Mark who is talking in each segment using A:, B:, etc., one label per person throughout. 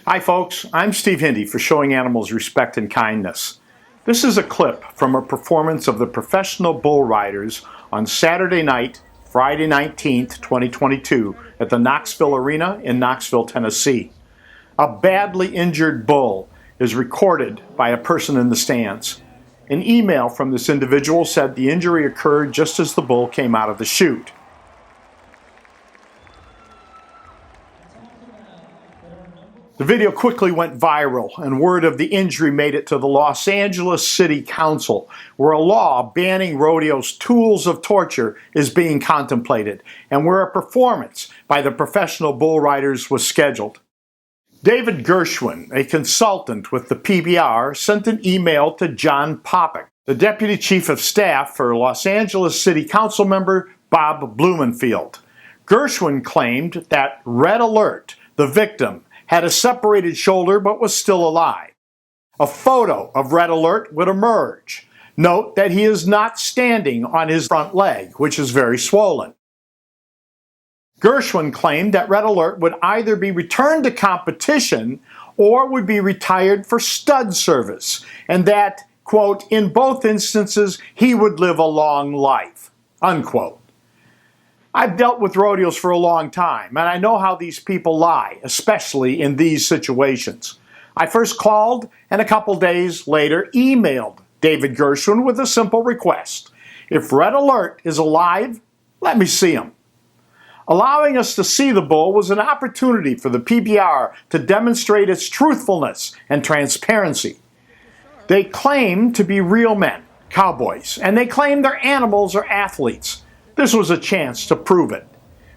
A: Hi folks, I'm Steve Hindy for Showing Animals Respect and Kindness. This is a clip from a performance of the professional bull riders on Saturday night, Friday 19th, 2022 at the Knoxville Arena in Knoxville, Tennessee. A badly injured bull is recorded by a person in the stands. An email from this individual said the injury occurred just as the bull came out of the chute. The video quickly went viral, and word of the injury made it to the Los Angeles City Council, where a law banning rodeo's tools of torture is being contemplated, and where a performance by the professional bull riders was scheduled. David Gershwin, a consultant with the PBR, sent an email to John Popick, the Deputy Chief of Staff for Los Angeles City Council member Bob Blumenfield. Gershwin claimed that Red Alert, the victim, had a separated shoulder but was still alive. A photo of Red Alert would emerge. Note that he is not standing on his front leg, which is very swollen. Gershwin claimed that Red Alert would either be returned to competition or would be retired for stud service, and that, quote, in both instances he would live a long life, unquote. I've dealt with rodeos for a long time, and I know how these people lie, especially in these situations. I first called and a couple days later emailed David Gershwin with a simple request. If Red Alert is alive, let me see him. Allowing us to see the bull was an opportunity for the PBR to demonstrate its truthfulness and transparency. They claim to be real men, cowboys, and they claim their animals are athletes. This was a chance to prove it.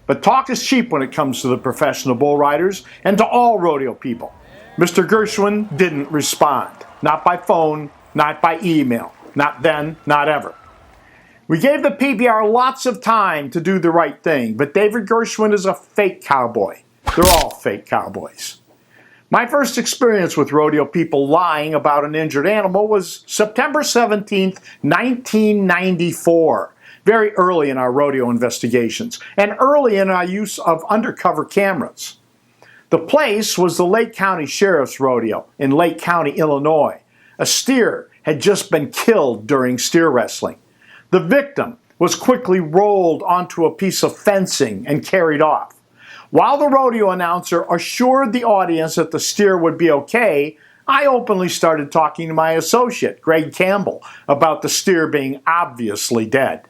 A: But talk is cheap when it comes to the professional bull riders and to all rodeo people. Mr. Gershwin didn't respond. Not by phone, not by email. Not then, not ever. We gave the PBR lots of time to do the right thing, but David Gershwin is a fake cowboy. They're all fake cowboys. My first experience with rodeo people lying about an injured animal was September 17th, 1994. Very early in our rodeo investigations, and early in our use of undercover cameras. The place was the Lake County Sheriff's Rodeo in Lake County, Illinois. A steer had just been killed during steer wrestling. The victim was quickly rolled onto a piece of fencing and carried off. While the rodeo announcer assured the audience that the steer would be okay, I openly started talking to my associate, Greg Campbell, about the steer being obviously dead.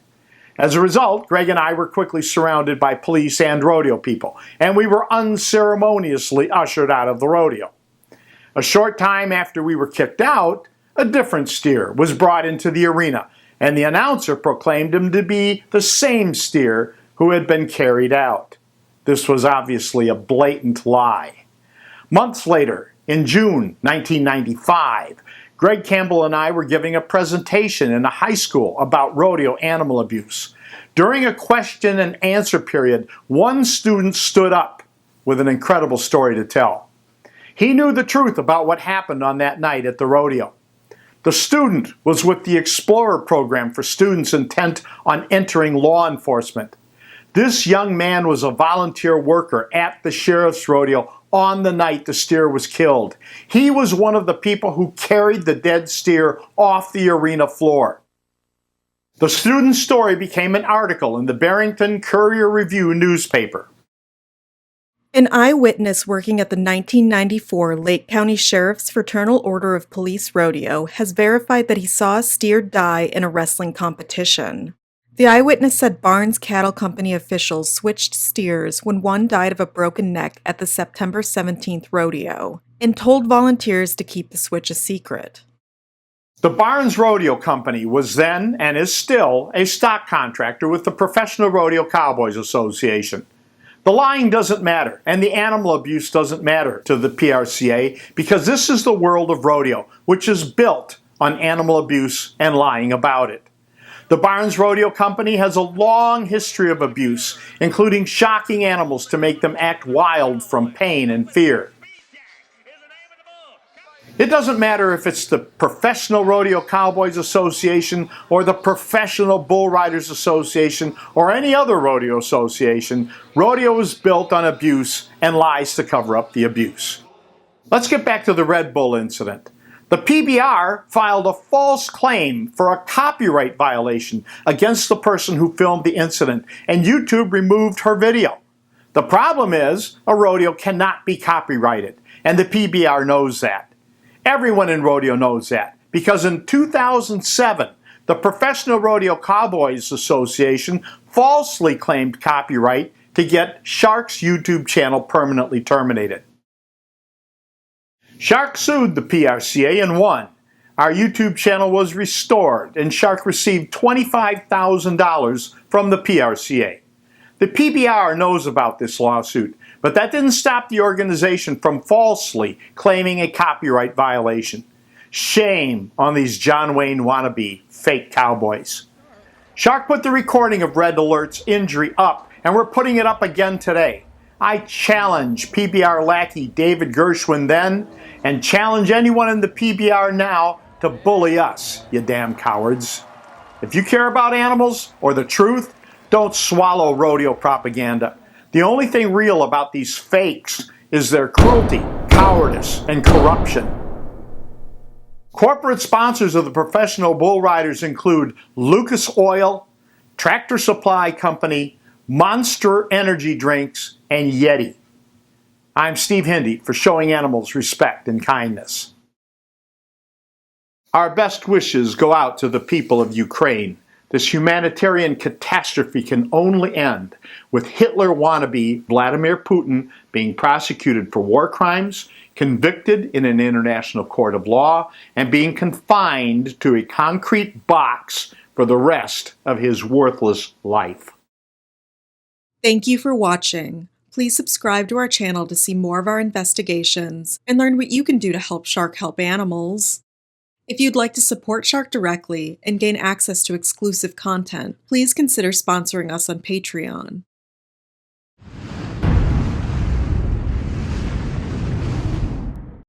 A: As a result, Greg and I were quickly surrounded by police and rodeo people, and we were unceremoniously ushered out of the rodeo. A short time after we were kicked out, a different steer was brought into the arena, and the announcer proclaimed him to be the same steer who had been carried out. This was obviously a blatant lie. Months later, in June 1995, Greg Campbell and I were giving a presentation in a high school about rodeo animal abuse. During a question and answer period, one student stood up with an incredible story to tell. He knew the truth about what happened on that night at the rodeo. The student was with the Explorer program for students intent on entering law enforcement. This young man was a volunteer worker at the Sheriff's Rodeo on the night the steer was killed. He was one of the people who carried the dead steer off the arena floor. The student's story became an article in the Barrington Courier-Review newspaper.
B: An eyewitness working at the 1994 Lake County Sheriff's Fraternal Order of Police Rodeo has verified that he saw a steer die in a wrestling competition. The eyewitness said Barnes Cattle Company officials switched steers when one died of a broken neck at the September 17th rodeo, and told volunteers to keep the switch a secret.
A: The Barnes Rodeo Company was then, and is still, a stock contractor with the Professional Rodeo Cowboys Association. The lying doesn't matter, and the animal abuse doesn't matter to the PRCA, because this is the world of rodeo, which is built on animal abuse and lying about it. The Barnes Rodeo Company has a long history of abuse, including shocking animals to make them act wild from pain and fear. It doesn't matter if it's the Professional Rodeo Cowboys Association or the Professional Bull Riders Association or any other rodeo association, rodeo is built on abuse and lies to cover up the abuse. Let's get back to the Red Bull incident. The PBR filed a false claim for a copyright violation against the person who filmed the incident, and YouTube removed her video. The problem is, a rodeo cannot be copyrighted, and the PBR knows that. Everyone in rodeo knows that, because in 2007, the Professional Rodeo Cowboys Association falsely claimed copyright to get Shark's YouTube channel permanently terminated. Shark sued the PRCA and won. Our YouTube channel was restored, and Shark received $25,000 from the PRCA. The PBR knows about this lawsuit, but that didn't stop the organization from falsely claiming a copyright violation. Shame on these John Wayne wannabe fake cowboys. Shark put the recording of Red Alert's injury up, and we're putting it up again today. I challenge PBR lackey David Gershwin then, and challenge anyone in the PBR now to bully us, you damn cowards. If you care about animals or the truth, don't swallow rodeo propaganda. The only thing real about these fakes is their cruelty, cowardice, and corruption. Corporate sponsors of the professional bull riders include Lucus Oil, Tractor Supply Company, Monster Energy Drinks, and Yeti. I'm Steve Hindy for Showing Animals Respect and Kindness. Our best wishes go out to the people of Ukraine. This humanitarian catastrophe can only end with Hitler wannabe Vladimir Putin being prosecuted for war crimes, convicted in an international court of law, and being confined to a concrete box for the rest of his worthless life.
B: Thank you for watching. Please subscribe to our channel to see more of our investigations and learn what you can do to help Shark help animals. If you'd like to support Shark directly and gain access to exclusive content, please consider sponsoring us on Patreon.